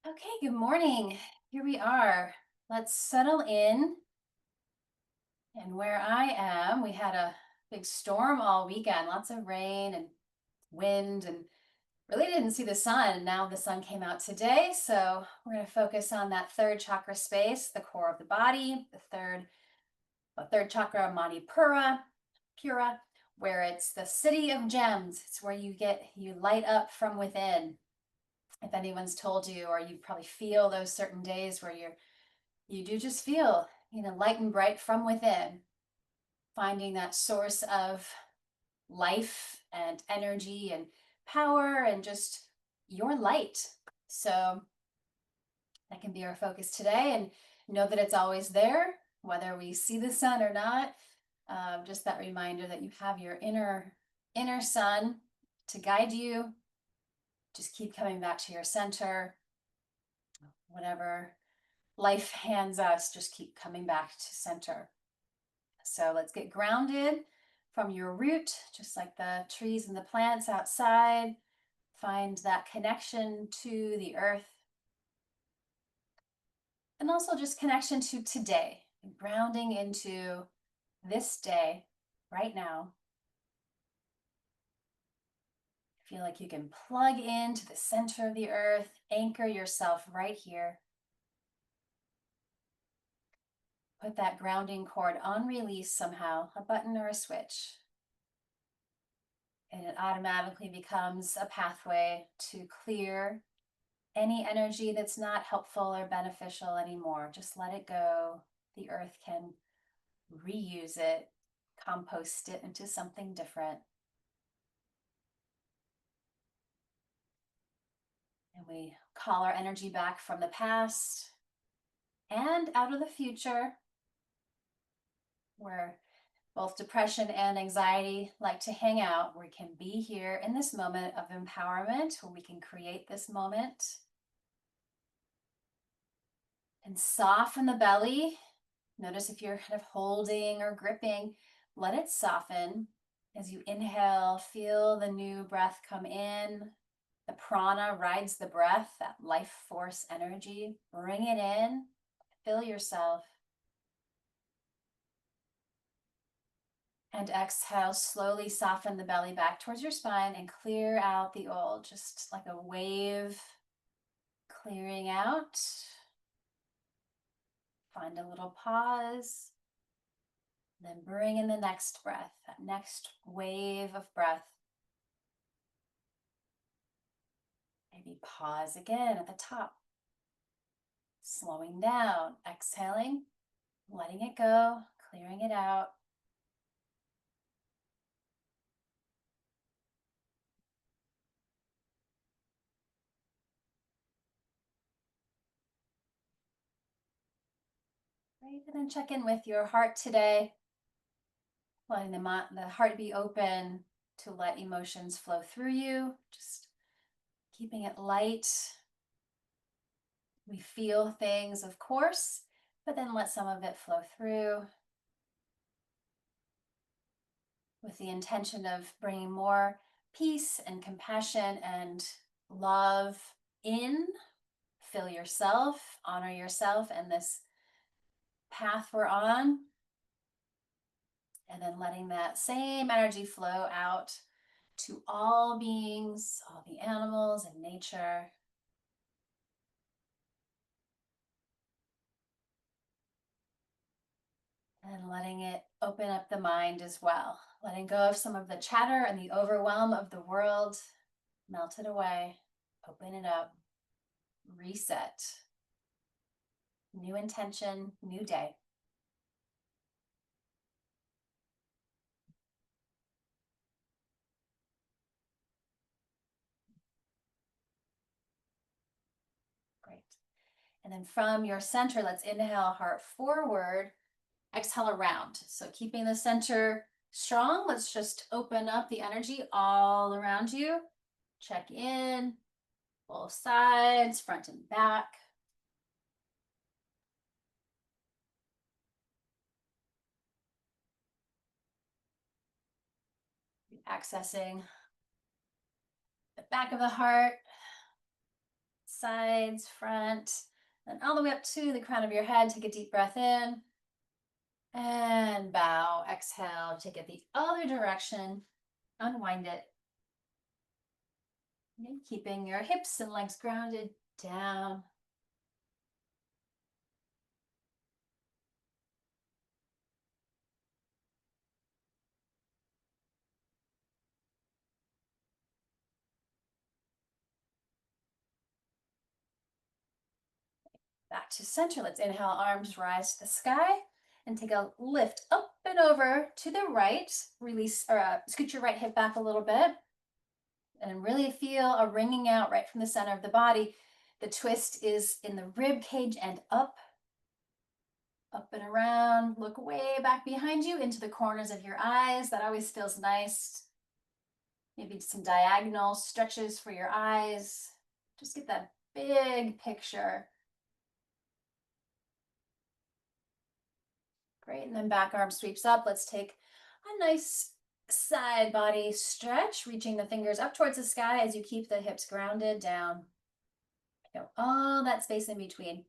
Okay, good morning. Here we are. Let's settle in. And where I am, we had a big storm all weekend, lots of rain and wind, and really didn't see the sun. Now the sun came out today. So we're going to focus on that third chakra space, the core of the body, the third chakra, Manipura, Pura, where it's the city of gems. It's where you light up from within. If anyone's told you, or you probably feel those certain days where you do just feel, light and bright from within, finding that source of life and energy and power and just your light. So that can be our focus today, and know that it's always there, whether we see the sun or not. Just that reminder that you have your inner sun to guide you. Just keep coming back to your center. Whatever life hands us, just keep coming back to center. So let's get grounded from your root, just like the trees and the plants outside. Find that connection to the earth. And also just connection to today, grounding into this day, right now. Feel like you can plug into the center of the earth, anchor yourself right here. Put that grounding cord on release somehow, a button or a switch. And it automatically becomes a pathway to clear any energy that's not helpful or beneficial anymore. Just let it go. The earth can reuse it, compost it into something different. And we call our energy back from the past and out of the future, where both depression and anxiety like to hang out. We can be here in this moment of empowerment, where we can create this moment. And soften the belly. Notice if you're kind of holding or gripping, let it soften. As you inhale, feel the new breath come in. The prana rides the breath, that life force energy. Bring it in, fill yourself. And exhale, slowly soften the belly back towards your spine and clear out the old, just like a wave clearing out. Find a little pause. Then bring in the next breath, that next wave of breath. Maybe pause again at the top. Slowing down, exhaling, letting it go, clearing it out. Right, and then check in with your heart today. Letting the heart be open to let emotions flow through you. Just keeping it light. We feel things, of course, but then let some of it flow through, with the intention of bringing more peace and compassion and love in. Fill yourself, honor yourself and this path we're on. And then letting that same energy flow out to all beings, all the animals and nature. And letting it open up the mind as well. Letting go of some of the chatter and the overwhelm of the world. Melt it away. Open it up. Reset. New intention, new day. Great. And then from your center, let's inhale, heart forward. Exhale, around. So keeping the center strong, let's just open up the energy all around you. Check in, both sides, front and back. Accessing the back of the heart, sides, front, and all the way up to the crown of your head. Take a deep breath in and bow. Exhale, take it the other direction, unwind it. And keeping your hips and legs grounded down. Back to center. Let's inhale, arms rise to the sky and take a lift up and over to the right. Release or scoot your right hip back a little bit and really feel a ringing out right from the center of the body. The twist is in the rib cage and up and around. Look way back behind you into the corners of your eyes. That always feels nice. Maybe some diagonal stretches for your eyes. Just get that big picture. Great, and then back arm sweeps up. Let's take a nice side body stretch, reaching the fingers up towards the sky as you keep the hips grounded down. Feel all that space in between.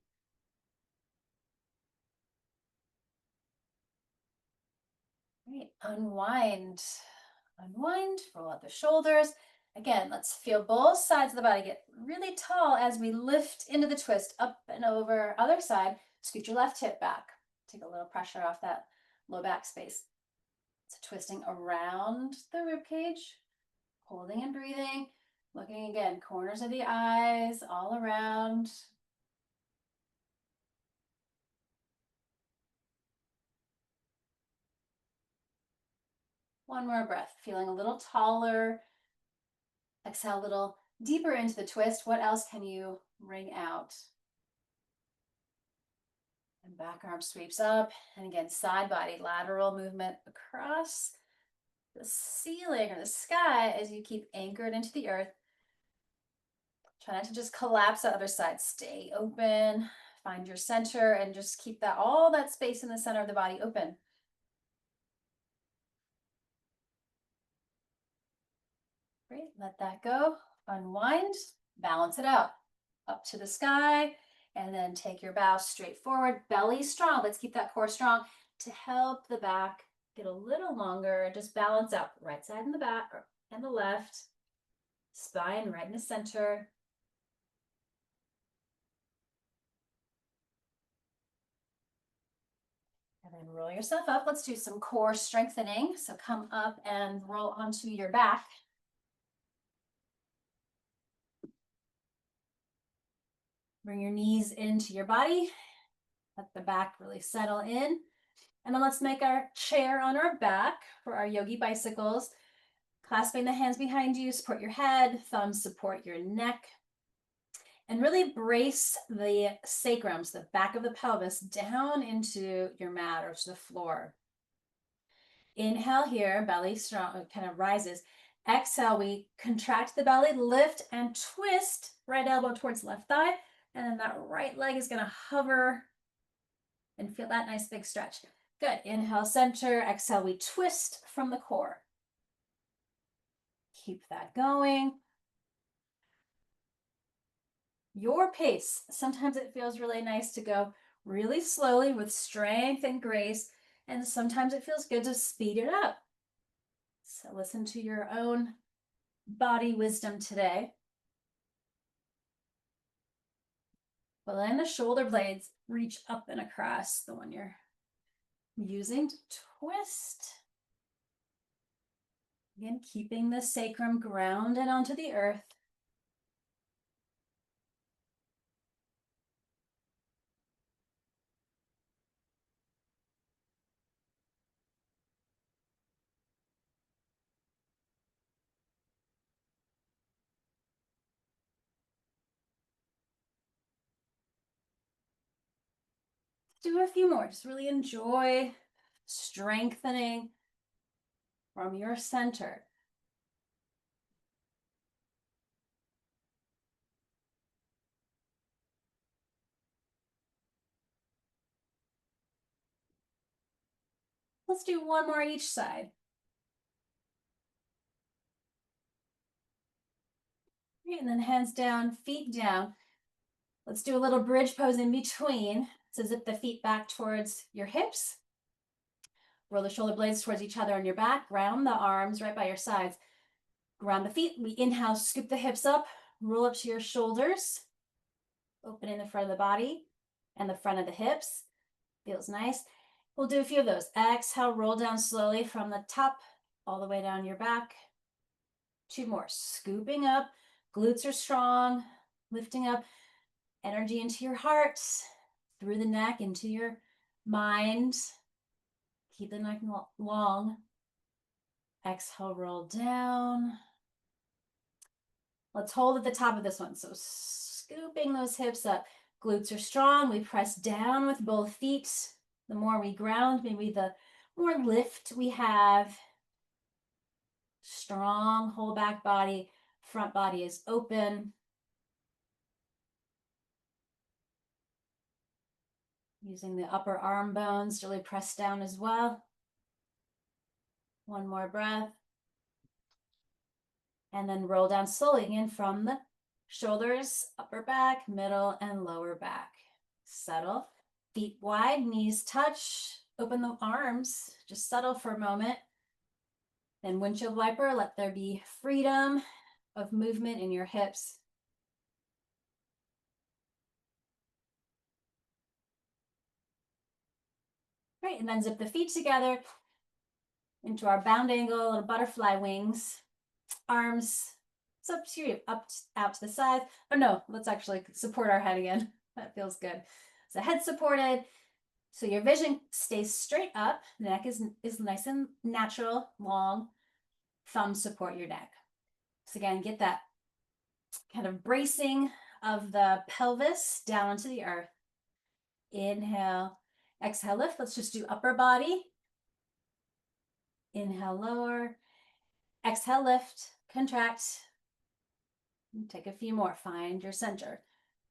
Great, unwind. Unwind, roll out the shoulders. Again, let's feel both sides of the body get really tall as we lift into the twist, up and over. Other side, scoot your left hip back. Take a little pressure off that low back space. So twisting around the rib cage, holding and breathing, looking again, corners of the eyes, all around. One more breath, feeling a little taller. Exhale a little deeper into the twist. What else can you ring out? And back arm sweeps up. And again, side body, lateral movement across the ceiling or the sky as you keep anchored into the earth. Try not to just collapse the other side. Stay open. Find your center and just keep that all that space in the center of the body open. Great, let that go. Unwind, balance it out. Up to the sky, and then take your bow straight forward, belly strong. Let's keep that core strong to help the back get a little longer. Just balance out, right side in the back and the left, spine right in the center. And then roll yourself up. Let's do some core strengthening. So come up and roll onto your back. Bring your knees into your body. Let the back really settle in. And then let's make our chair on our back for our yogi bicycles. Clasping the hands behind you, support your head, thumbs support your neck. And really brace the sacrums, the back of the pelvis, down into your mat or to the floor. Inhale here, belly strong, kind of rises. Exhale, we contract the belly, lift and twist, right elbow towards left thigh. And then that right leg is going to hover and feel that nice big stretch. Good. Inhale, center. Exhale, we twist from the core. Keep that going. Your pace. Sometimes it feels really nice to go really slowly with strength and grace, and sometimes it feels good to speed it up. So listen to your own body wisdom today. But then the shoulder blades reach up and across, the one you're using to twist. Again, keeping the sacrum grounded onto the earth. Do a few more. Just really enjoy strengthening from your center. Let's do one more each side. And then hands down, feet down. Let's do a little bridge pose in between. So zip the feet back towards your hips. Roll the shoulder blades towards each other on your back. Ground the arms right by your sides. Ground the feet. We inhale, scoop the hips up, roll up to your shoulders. Opening the front of the body and the front of the hips. Feels nice. We'll do a few of those. Exhale, roll down slowly from the top all the way down your back. 2 more. Scooping up. Glutes are strong. Lifting up. Energy into your heart. Through the neck, into your mind. Keep the neck long. Exhale, roll down. Let's hold at the top of this one. So scooping those hips up. Glutes are strong. We press down with both feet. The more we ground, maybe the more lift we have. Strong whole back body. Front body is open. Using the upper arm bones to really press down as well. One more breath. And then roll down slowly again from the shoulders, upper back, middle, and lower back. Settle. Feet wide, knees touch. Open the arms. Just settle for a moment. Then windshield wiper, let there be freedom of movement in your hips. Great, and then zip the feet together into our bound angle, little butterfly wings. Arms, it's up to you, up, out to the side. Oh no, let's actually support our head again. That feels good. So head supported. So your vision stays straight up. The neck is nice and natural, long. Thumbs support your neck. So again, get that kind of bracing of the pelvis down onto the earth. Inhale, exhale, lift. Let's just do upper body. Inhale, lower. Exhale, lift, contract. Take a few more. Find your center.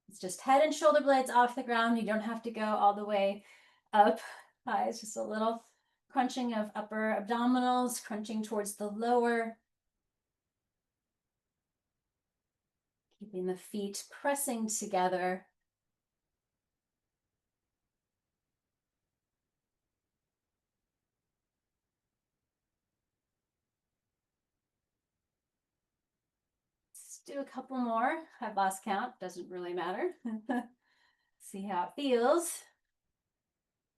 It's just head and shoulder blades off the ground. You don't have to go all the way up high. It's just a little crunching of upper abdominals, crunching towards the lower. Keeping the feet pressing together. Let's do a couple more. I've lost count. Doesn't really matter. See how it feels.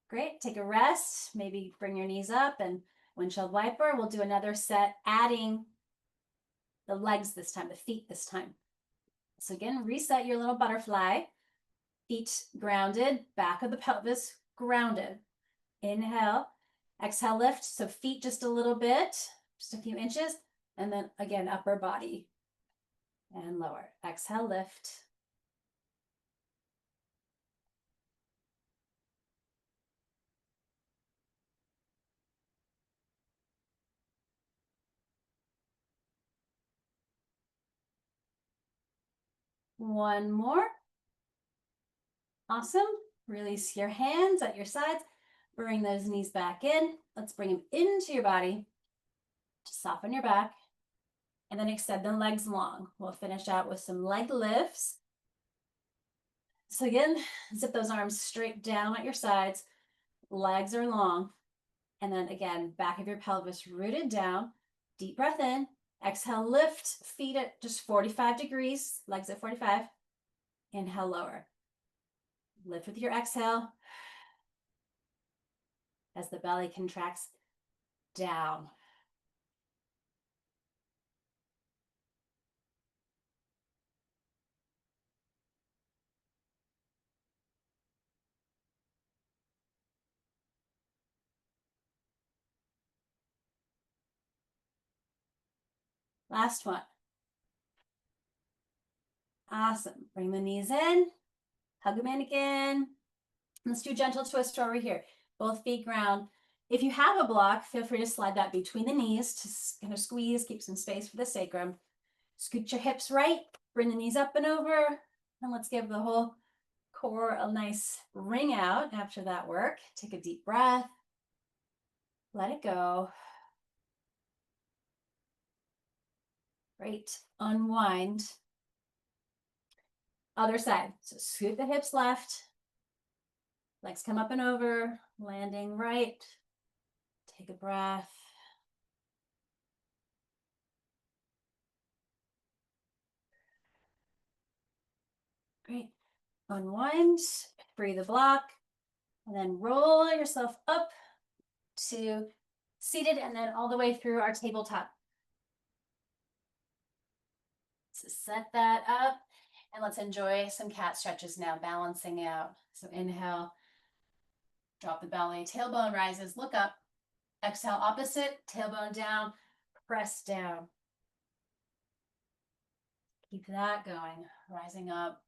Great. Take a rest. Maybe bring your knees up and windshield wiper. We'll do another set, adding the legs this time, the feet this time. So again, reset your little butterfly. Feet grounded, back of the pelvis grounded. Inhale, exhale, lift. So feet just a little bit, just a few inches. And then again, upper body and lower. Exhale, lift. One more. Awesome. Release your hands at your sides. Bring those knees back in. Let's bring them into your body. Just soften your back. And then extend the legs long. We'll finish out with some leg lifts. So again, zip those arms straight down at your sides. Legs are long. And then again, back of your pelvis rooted down. Deep breath in. Exhale, lift. Feet at just 45 degrees. Legs at 45. Inhale, lower. Lift with your exhale as the belly contracts down. Last one. Awesome. Bring the knees in. Hug a mannequin. Let's do gentle twist over here. Both feet ground. If you have a block, feel free to slide that between the knees to kind of squeeze, keep some space for the sacrum. Scoot your hips right. Bring the knees up and over. And let's give the whole core a nice ring out after that work. Take a deep breath. Let it go. Great. Unwind. Other side. So scoot the hips left. Legs come up and over, landing right. Take a breath. Great. Unwind, free the block, and then roll yourself up to seated and then all the way through our tabletop. So set that up and let's enjoy some cat stretches now, balancing out. So inhale, drop the belly, tailbone rises, look up. Exhale, opposite, tailbone down, press down. Keep that going, rising up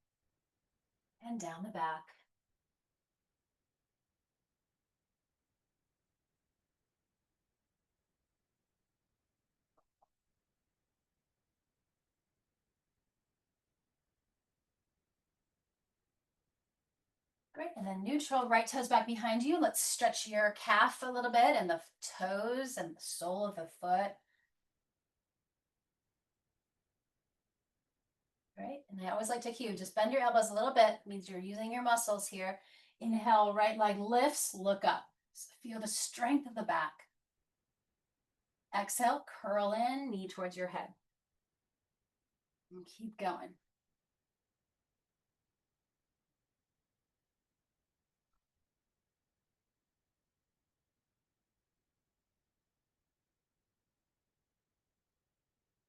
and down the back. Great, and then neutral, right toes back behind you. Let's stretch your calf a little bit and the toes and the sole of the foot. Right, and I always like to cue, just bend your elbows a little bit, means you're using your muscles here. Inhale, right leg lifts, look up. So feel the strength of the back. Exhale, curl in, knee towards your head. And keep going.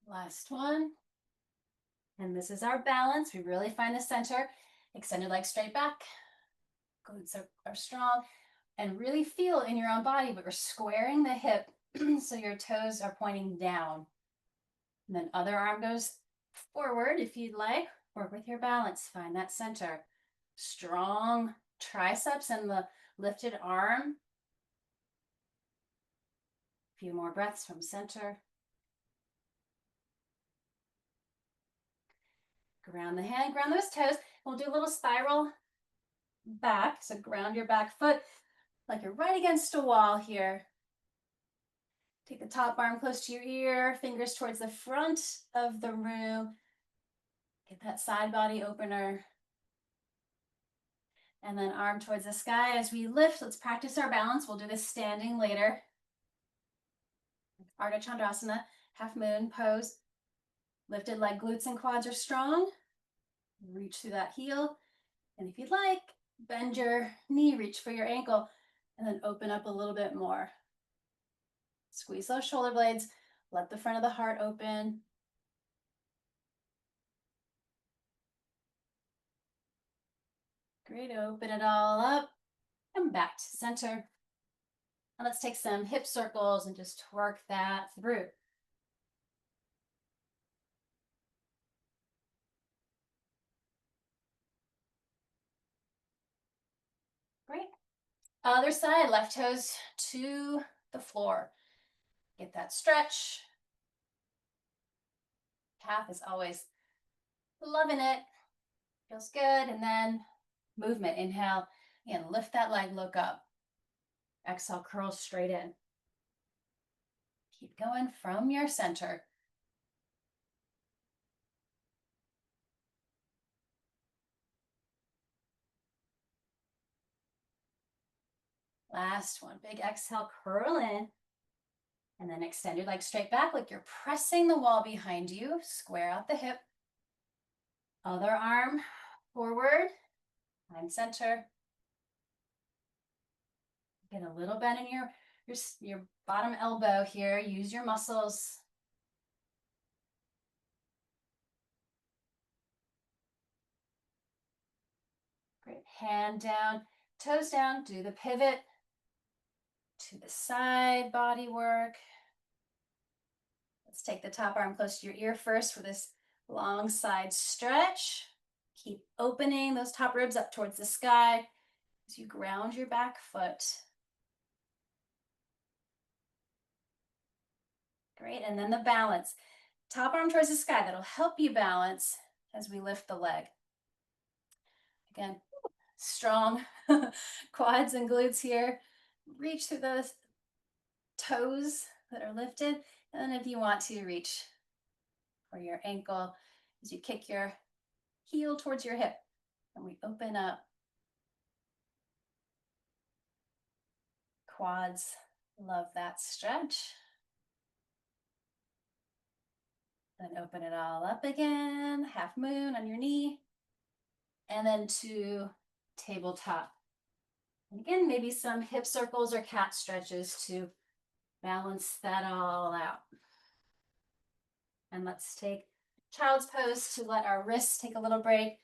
Last one. And this is our balance. We really find the center. Extended legs straight back. Glutes are strong. And really feel in your own body, but we're squaring the hip so your toes are pointing down. And then other arm goes forward if you'd like. Work with your balance. Find that center. Strong triceps and the lifted arm. A few more breaths from center. Ground the hand, ground those toes. We'll do a little spiral back. So ground your back foot like you're right against a wall here. Take the top arm close to your ear, fingers towards the front of the room. Get that side body opener. And then arm towards the sky as we lift. Let's practice our balance. We'll do this standing later. Ardha Chandrasana, half moon pose. Lifted leg, glutes and quads are strong. Reach through that heel. And if you'd like, bend your knee, reach for your ankle, and then open up a little bit more. Squeeze those shoulder blades. Let the front of the heart open. Great, open it all up and back to center. And let's take some hip circles and just work that through. Great. Other side, left toes to the floor. Get that stretch. Calf is always loving it. Feels good. And then movement. Inhale and lift that leg, look up. Exhale, curl straight in. Keep going from your center. Last one. Big exhale, curl in. And then extend your legs straight back like you're pressing the wall behind you. Square out the hip. Other arm forward. Find center. Get a little bend in your bottom elbow here. Use your muscles. Great. Hand down, toes down. Do the pivot to the side, body work. Let's take the top arm close to your ear first for this long side stretch. Keep opening those top ribs up towards the sky as you ground your back foot. Great, and then the balance. Top arm towards the sky, that'll help you balance as we lift the leg. Again, strong quads and glutes here. Reach through those toes that are lifted. And then if you want to, reach for your ankle as you kick your heel towards your hip. And we open up. Quads, love that stretch. Then open it all up again, half moon on your knee. And then to tabletop. And again, maybe some hip circles or cat stretches to balance that all out. And let's take child's pose to let our wrists take a little break.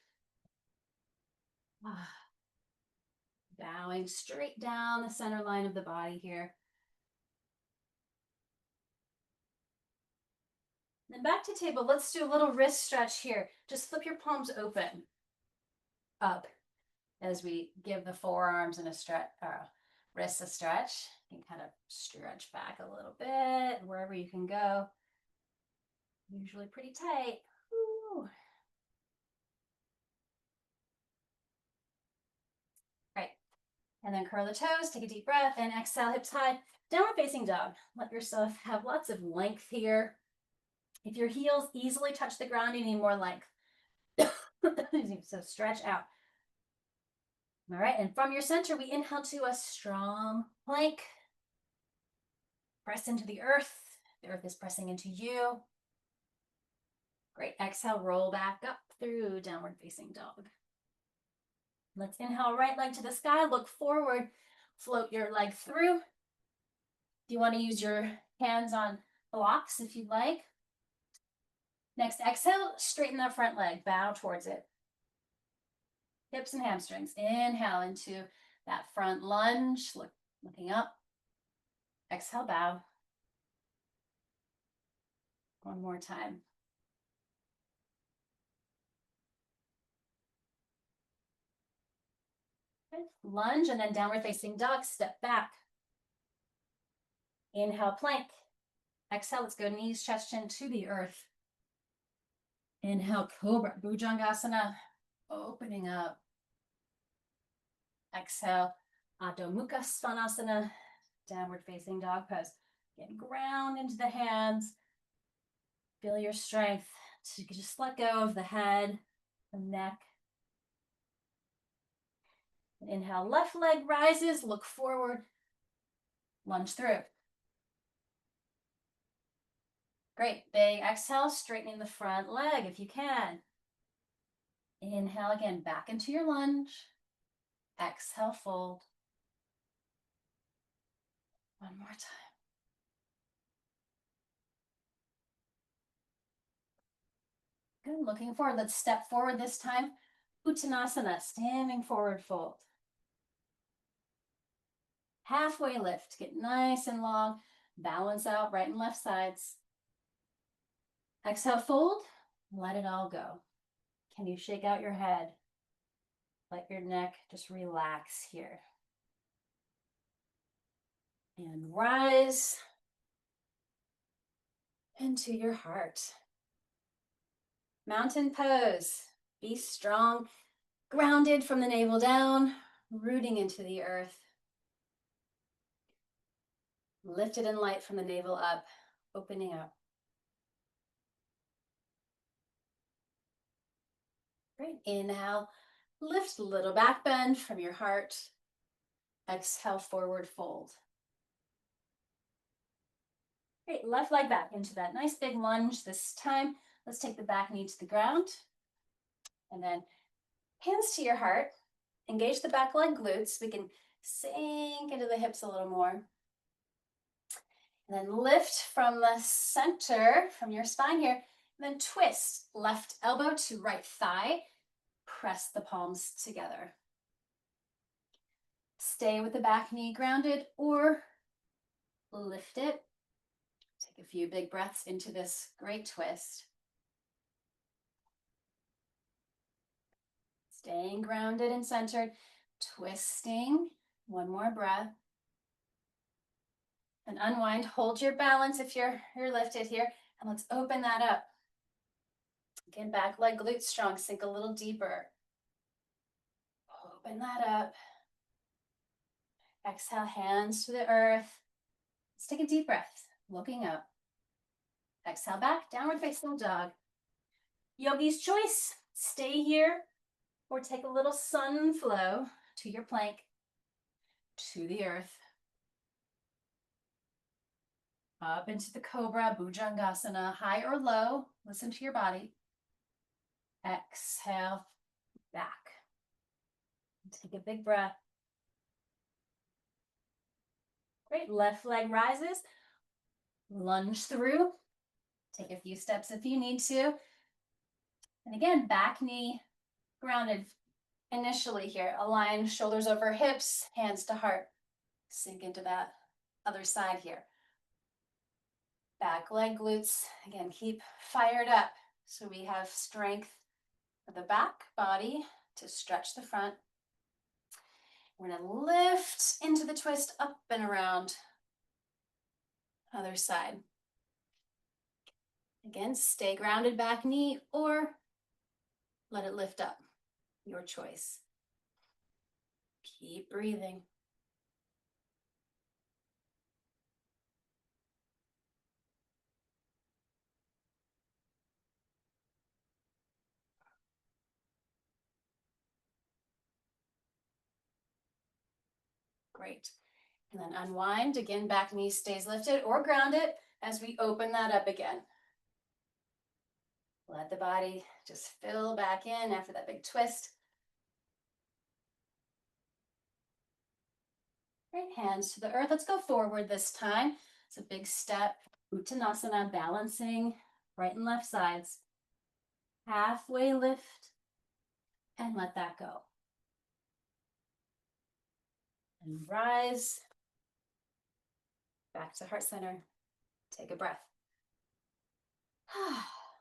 Bowing straight down the center line of the body here. Then back to table. Let's do a little wrist stretch here. Just flip your palms open up as we give the forearms and a stretch, wrists a stretch. You can kind of stretch back a little bit wherever you can go. Usually pretty tight. Woo. Right. And then curl the toes, take a deep breath, and exhale, hips high. Downward facing dog. Let yourself have lots of length here. If your heels easily touch the ground, you need more length. So stretch out. All right, and from your center, we inhale to a strong plank. Press into the earth. The earth is pressing into you. Great. Exhale, roll back up through downward facing dog. Let's inhale, right leg to the sky. Look forward. Float your leg through. Do you want to use your hands on blocks if you'd like? Next, exhale, straighten that front leg. Bow towards it. Hips and hamstrings. Inhale into that front lunge. Looking up. Exhale, bow. One more time. Okay. Lunge and then downward facing dog. Step back. Inhale, plank. Exhale, let's go knees, chest, chin to the earth. Inhale, cobra, bhujangasana, opening up. Exhale, Adho Mukha Svanasana, downward facing dog pose. Again, ground into the hands. Feel your strength to just let go of the head, the neck. Inhale, left leg rises, look forward, lunge through. Great, big exhale, straightening the front leg if you can. Inhale again, back into your lunge. Exhale, fold. One more time. Good, looking forward. Let's step forward this time. Uttanasana, standing forward fold. Halfway lift, get nice and long. Balance out right and left sides. Exhale, fold. Let it all go. Can you shake out your head? Let your neck just relax here. And rise into your heart. Mountain pose. Be strong, grounded from the navel down, rooting into the earth. Lifted and light from the navel up, opening up. Great. Inhale, lift a little back bend from your heart. Exhale, forward fold. Great. Left leg back into that nice big lunge this time. Let's take the back knee to the ground. And then hands to your heart. Engage the back leg glutes. We can sink into the hips a little more. And then lift from the center, from your spine here. And then twist left elbow to right thigh. Press the palms together. Stay with the back knee grounded or lift it. Take a few big breaths into this great twist. Staying grounded and centered, twisting. One more breath. And unwind, hold your balance if you're lifted here. And let's open that up. Again, back leg glutes strong, sink a little deeper. Open that up. Exhale, hands to the earth. Let's take a deep breath, looking up. Exhale back, downward facing dog. Yogi's choice. Stay here or take a little sun flow to your plank, to the earth, up into the cobra, bhujangasana, high or low. Listen to your body. Exhale, back. Take a big breath. Great, left leg rises. Lunge through. Take a few steps if you need to. And again, back knee grounded initially here. Align shoulders over hips, hands to heart. Sink into that other side here. Back leg glutes, again, keep fired up. So we have strength for the back body to stretch the front. We're gonna lift into the twist, up and around. Other side. Again, stay grounded back knee or let it lift up, your choice. Keep breathing. Great. And then unwind. Again, back knee stays lifted or grounded as we open that up again. Let the body just fill back in after that big twist. Great, hands to the earth. Let's go forward this time. It's a big step. Uttanasana, balancing right and left sides. Halfway lift and let that go. And rise. Back to heart center. Take a breath.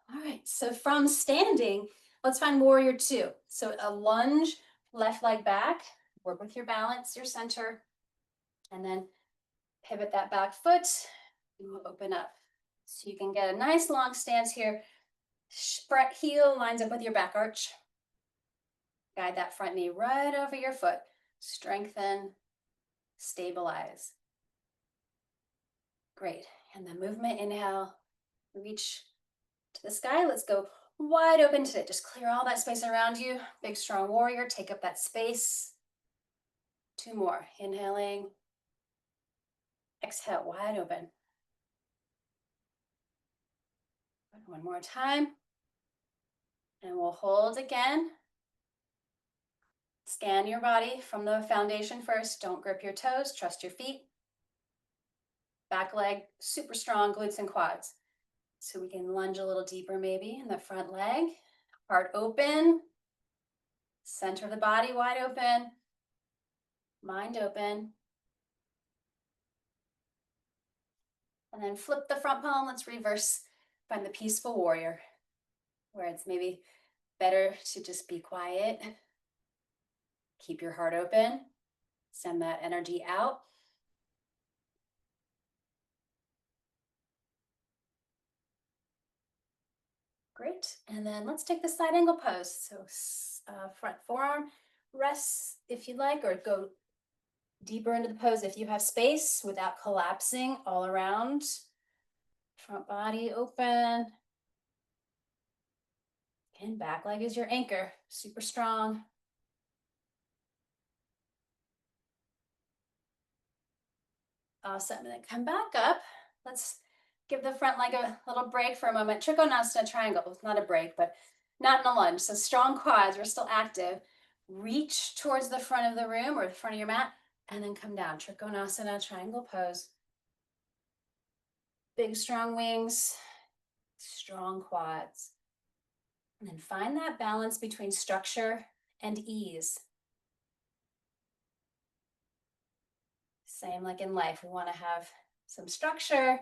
All right, so from standing, let's find warrior two. So a lunge, left leg back, work with your balance, your center, and then pivot that back foot, and we'll open up. So you can get a nice long stance here. Front heel lines up with your back arch. Guide that front knee right over your foot. Strengthen, stabilize. Great, and then movement, inhale, reach to the sky. Let's go wide open today. Just clear all that space around you. Big, strong warrior. Take up that space. Two more. Inhaling. Exhale, wide open. One more time. And we'll hold again. Scan your body from the foundation first. Don't grip your toes. Trust your feet. Back leg, super strong, glutes and quads. So we can lunge a little deeper maybe in the front leg. Heart open. Center of the body wide open. Mind open. And then flip the front palm. Let's reverse. Find the peaceful warrior, where it's maybe better to just be quiet. Keep your heart open. Send that energy out. Great. And then let's take the side angle pose. So front forearm rests if you'd like, or go deeper into the pose if you have space without collapsing all around. Front body open. And back leg is your anchor, super strong. Awesome, and then come back up. Let's give the front leg a little break for a moment. Trikonasana triangle, it's not a break, but not in a lunge. So strong quads, we're still active. Reach towards the front of the room or the front of your mat, and then come down. Trikonasana triangle pose. Big, strong wings, strong quads. And then find that balance between structure and ease. Same like in life, we want to have some structure,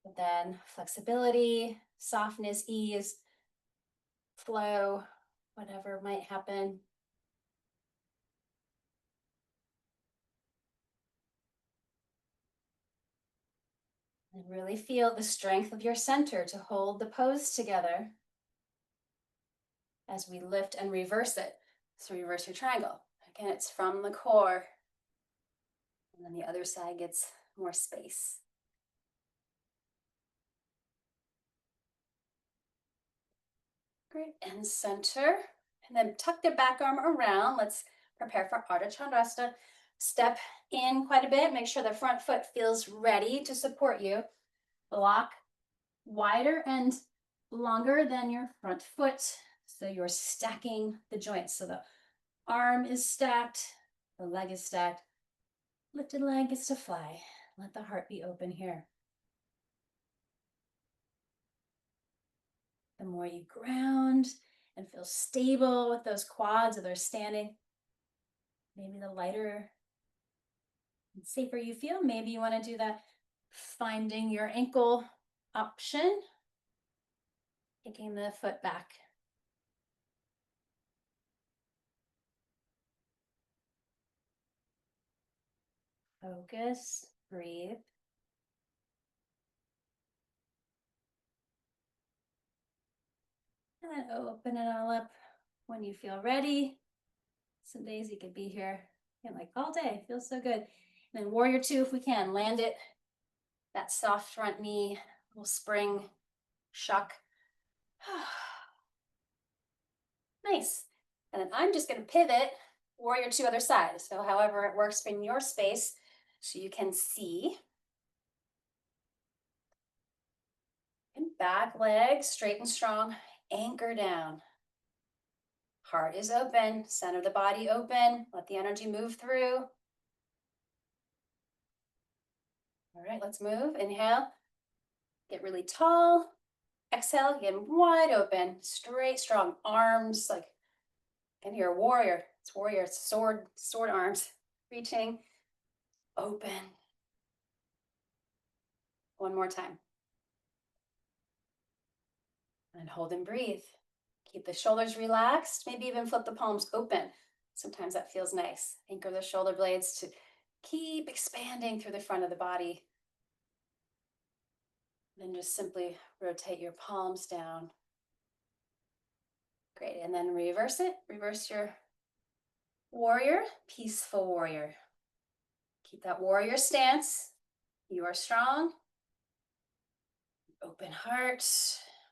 but then flexibility, softness, ease, flow, whatever might happen. And really feel the strength of your center to hold the pose together as we lift and reverse it. So reverse your triangle. Again, it's from the core. And then the other side gets more space. Great, and center. And then tuck the back arm around. Let's prepare for Ardha Chandrasana. Step in quite a bit. Make sure the front foot feels ready to support you. Block wider and longer than your front foot. So you're stacking the joints. So the arm is stacked, the leg is stacked. Lifted leg gets to fly. Let the heart be open here. The more you ground and feel stable with those quads or they're standing, maybe the lighter and safer you feel. Maybe you want to do that finding your ankle option, taking the foot back. Focus, breathe. And then open it all up when you feel ready. Some days you could be here like all day. Feels so good. And then warrior two, if we can, land it. That soft front knee, little spring shuck. Nice. And then I'm just going to pivot warrior two other side. So however it works in your space, so you can see. And back leg straight and strong, anchor down. Heart is open, center of the body open. Let the energy move through. All right, let's move. Inhale, get really tall. Exhale, get wide open, straight, strong arms. Like, and you're a warrior. It's warrior, it's sword arms. Reaching, open. One more time. And hold and breathe. Keep the shoulders relaxed. Maybe even flip the palms open. Sometimes that feels nice. Anchor the shoulder blades to keep expanding through the front of the body. Then just simply rotate your palms down. Great, and then reverse it. Reverse your warrior, peaceful warrior. Keep that warrior stance. You are strong. Open heart,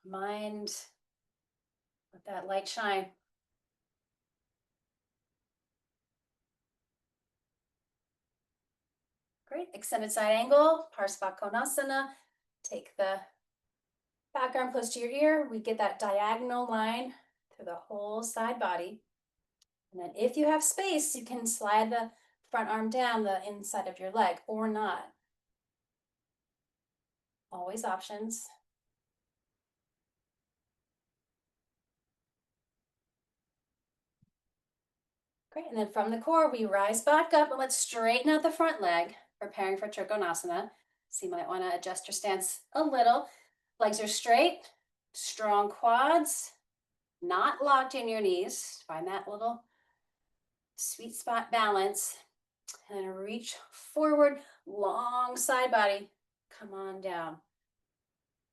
mind. Let that light shine. Great, extended side angle, Parsva Konasana. Take the back arm close to your ear. We get that diagonal line through the whole side body. And then if you have space, you can slide the front arm down the inside of your leg or not. Always options. Great, and then from the core, we rise back up and let's straighten out the front leg, preparing for Trikonasana. So you might want to adjust your stance a little. Legs are straight, strong quads, not locked in your knees. Find that little sweet spot balance. And then reach forward, long side body. Come on down.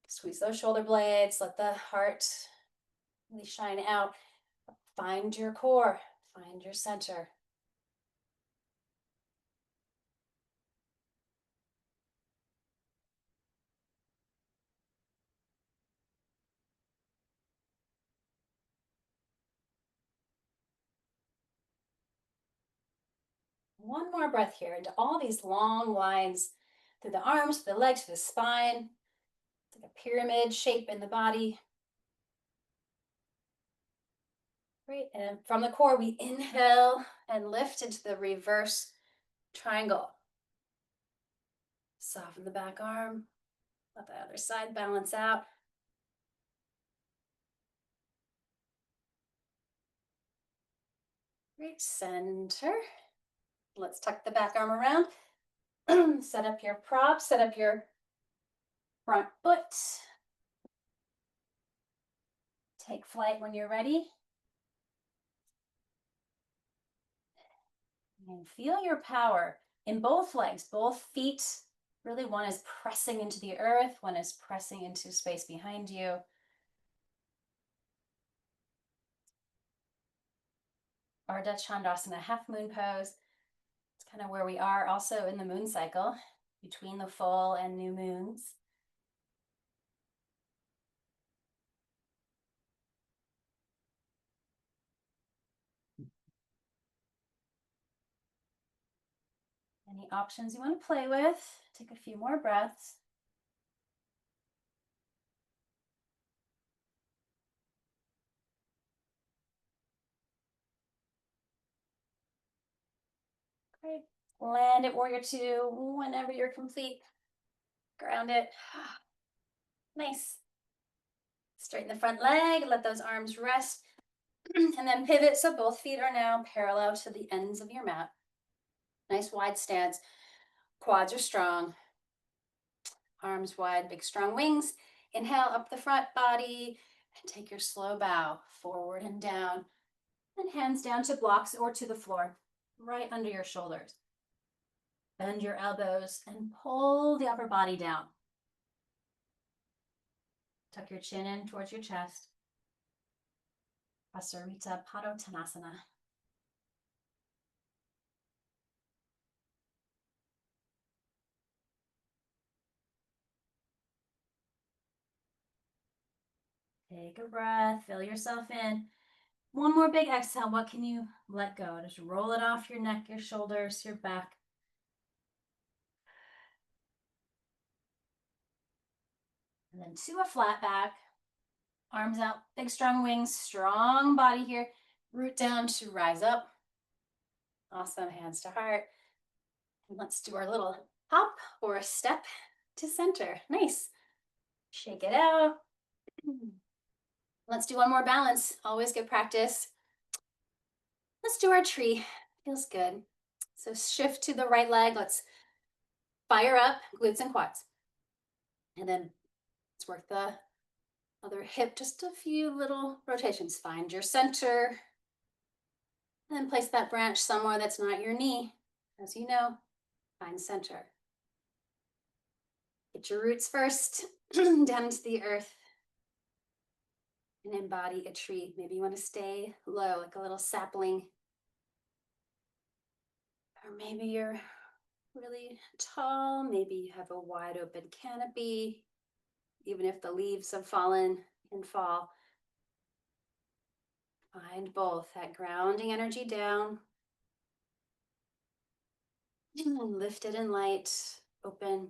Squeeze those shoulder blades, let the heart really shine out. Find your core, find your center. One more breath here into all these long lines through the arms, through the legs, through the spine. It's like a pyramid shape in the body. Great, and from the core, we inhale and lift into the reverse triangle. Soften the back arm. Let the other side balance out. Great, center. Let's tuck the back arm around. Set up your prop, set up your front foot. Take flight when you're ready. And feel your power in both legs, both feet. Really, one is pressing into the earth, one is pressing into space behind you. Ardha Chandrasana, half moon pose. It's kind of where we are also in the moon cycle, between the full and new moons. Any options you want to play with? Take a few more breaths. Great. Land at warrior two whenever you're complete. Ground it. Nice. Straighten the front leg, let those arms rest, and then pivot so both feet are now parallel to the ends of your mat. Nice wide stance. Quads are strong. Arms wide, big strong wings. Inhale up the front body and take your slow bow forward and down. And hands down to blocks or to the floor, right under your shoulders. Bend your elbows and pull the upper body down. Tuck your chin in towards your chest. Prasarita Padottanasana. Take a breath, fill yourself in. One more big exhale. What can you let go? Just roll it off your neck, your shoulders, your back. And then to a flat back. Arms out, big strong wings, strong body here. Root down to rise up. Awesome, hands to heart. And let's do our little hop or a step to center. Nice. Shake it out. Let's do one more balance. Always good practice. Let's do our tree. Feels good. So shift to the right leg. Let's fire up glutes and quads. And then let's work the other hip, just a few little rotations. Find your center. And then place that branch somewhere that's not your knee. As you know, find center. Get your roots first, down into the earth. And embody a tree. Maybe you want to stay low, like a little sapling. Or maybe you're really tall. Maybe you have a wide open canopy. Even if the leaves have fallen and fall. Find both, that grounding energy down. And lifted and light, open.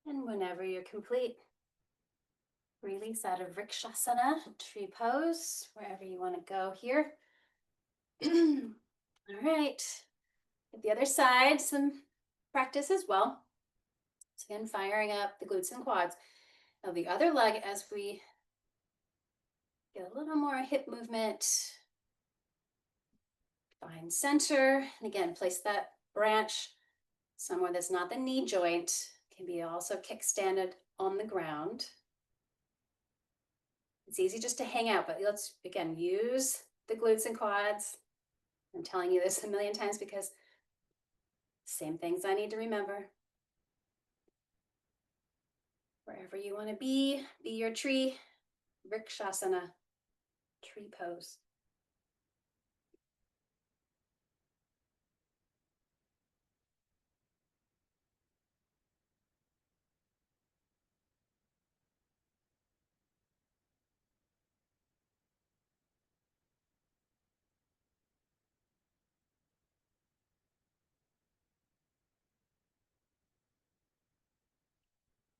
And whenever you're complete, release out of Vrikshasana, tree pose, wherever you want to go here. All right. At the other side, some practice as well. So again, firing up the glutes and quads. Now the other leg, as we get a little more hip movement, find center. And again, place that branch somewhere that's not the knee joint. Can be also kickstanded on the ground. It's easy just to hang out, but let's, again, use the glutes and quads. I'm telling you this a million times because same things I need to remember. Wherever you want to be your tree. Vrikshasana, tree pose.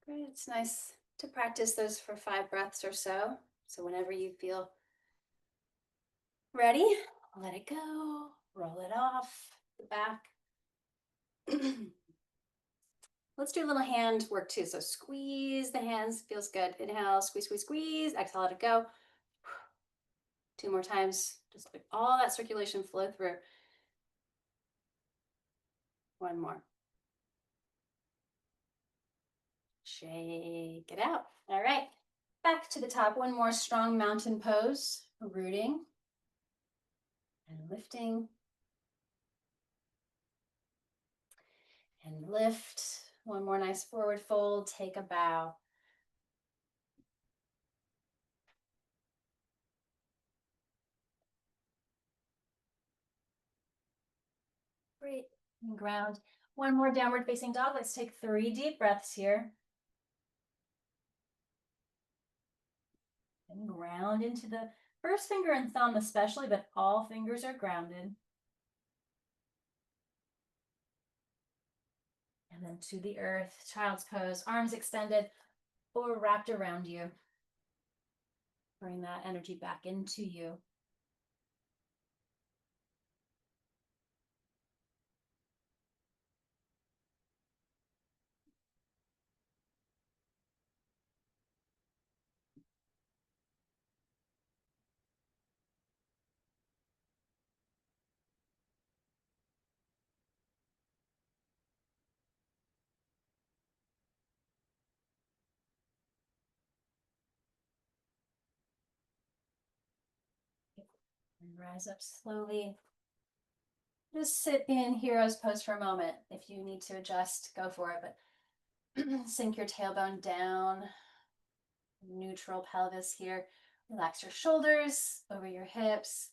Great, it's nice to practice those for 5 breaths or so. So whenever you feel ready, let it go, roll it off the back. Let's do a little hand work too. So squeeze the hands, feels good. Inhale, squeeze, squeeze, squeeze. Exhale, let it go. 2 more times. Just let all that circulation flow through. 1 more. Shake it out. All right. Back to the top. 1 more strong mountain pose. Rooting and lifting. And lift. 1 more nice forward fold. Take a bow. Great. And ground. One more downward facing dog. Let's take 3 deep breaths here. And ground into the first finger and thumb especially, but all fingers are grounded. And then to the earth, child's pose, arms extended or wrapped around you. Bring that energy back into you. And rise up slowly. Just sit in hero's pose for a moment. If you need to adjust, go for it, but sink your tailbone down. Neutral pelvis here. Relax your shoulders over your hips.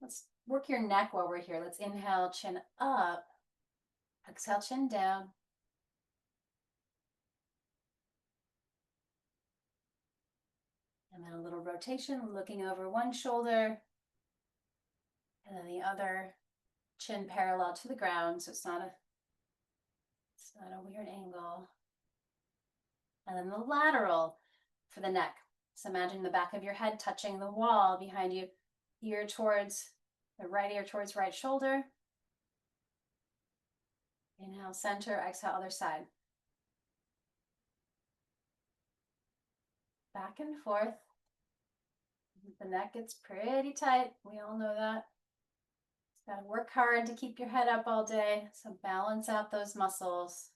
Let's work your neck while we're here. Let's inhale, chin up. Exhale, chin down. And then a little rotation, looking over one shoulder. And then the other, chin parallel to the ground, so it's not a weird angle. And then the lateral for the neck. So imagine the back of your head touching the wall behind you, ear towards the right ear towards right shoulder. Inhale, center, exhale, other side. Back and forth. The neck gets pretty tight. We all know that. Just gotta work hard to keep your head up all day. So balance out those muscles.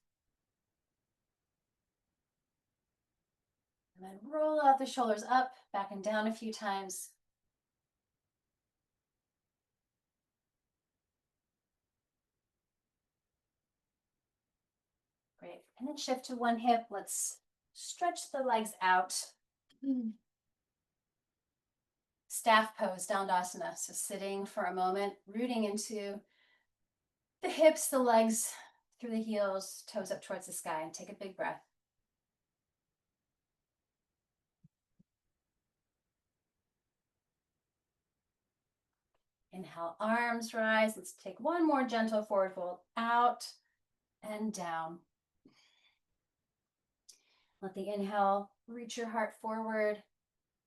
And then roll out the shoulders up, back and down a few times. Great. And then shift to one hip. Let's stretch the legs out. Staff pose, Dandasana. So sitting for a moment, rooting into the hips, the legs, through the heels, toes up towards the sky, and take a big breath. Inhale, arms rise. Let's take one more gentle forward fold, out and down. Let the inhale reach your heart forward,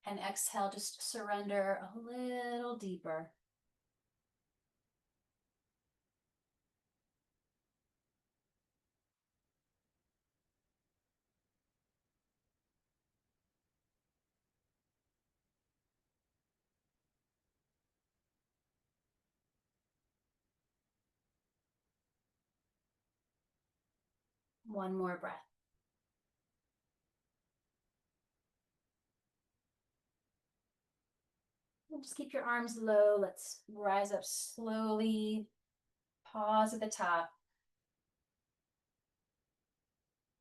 and exhale, just surrender a little deeper. One more breath. And just keep your arms low. Let's rise up slowly. Pause at the top.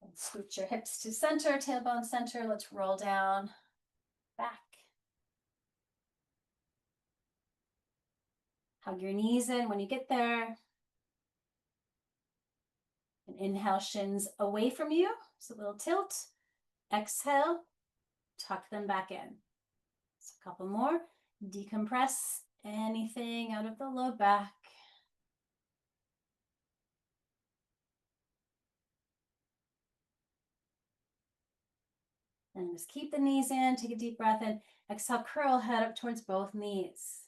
And scoot your hips to center, tailbone center. Let's roll down, back. Hug your knees in when you get there. And inhale, shins away from you. So a little tilt. Exhale, tuck them back in. So a couple more. Decompress anything out of the low back. And just keep the knees in, take a deep breath in. Exhale, curl head up towards both knees.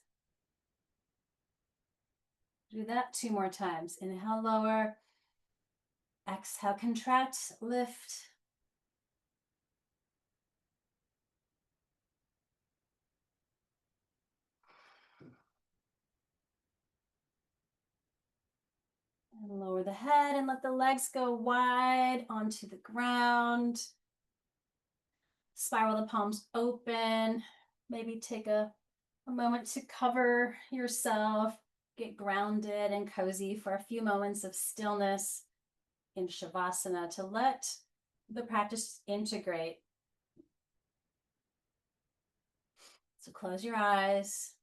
Do that 2 more times. Inhale, lower. Exhale, contract, lift. And lower the head and let the legs go wide onto the ground. Spiral the palms open. Maybe take a moment to cover yourself. Get grounded and cozy for a few moments of stillness in Shavasana to let the practice integrate. So close your eyes.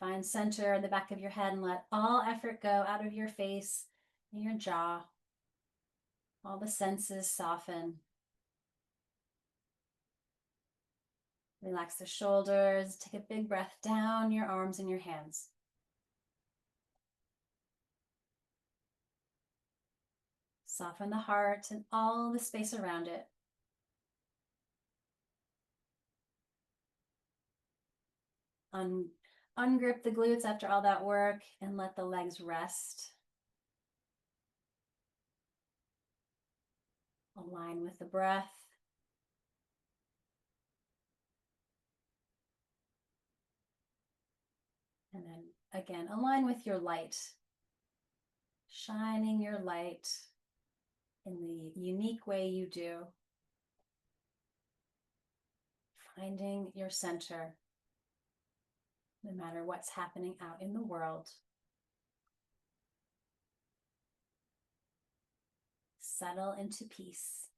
Find center in the back of your head and let all effort go out of your face and your jaw. All the senses soften. Relax the shoulders. Take a big breath down your arms and your hands. Soften the heart and all the space around it. Ungrip the glutes after all that work and let the legs rest. Align with the breath. And then again, align with your light. Shining your light in the unique way you do. Finding your center, no matter what's happening out in the world. Settle into peace.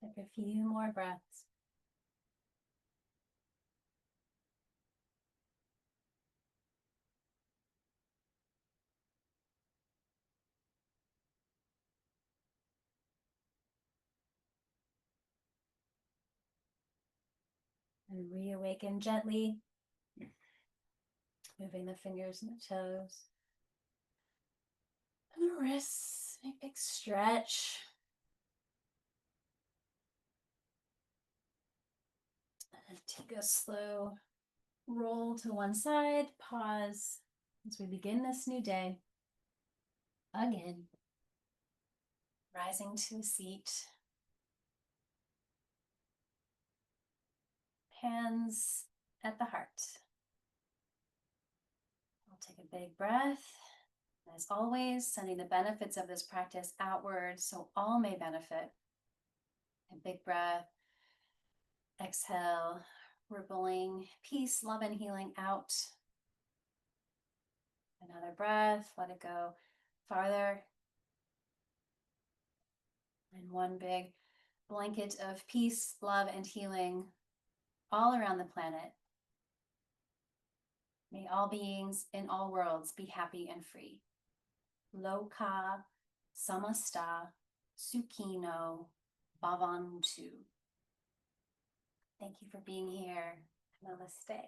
Take a few more breaths. And reawaken gently, moving the fingers and the toes. And the wrists, make a big stretch. And take a slow roll to one side, pause as we begin this new day. Again, rising to a seat. Hands at the heart. I'll take a big breath. As always, sending the benefits of this practice outward so all may benefit. A big breath. Exhale, rippling peace, love, and healing out. Another breath, let it go farther. And one big blanket of peace, love, and healing all around the planet. May all beings in all worlds be happy and free. Loka samasta sukhino bhavantu. Thank you for being here. Namaste.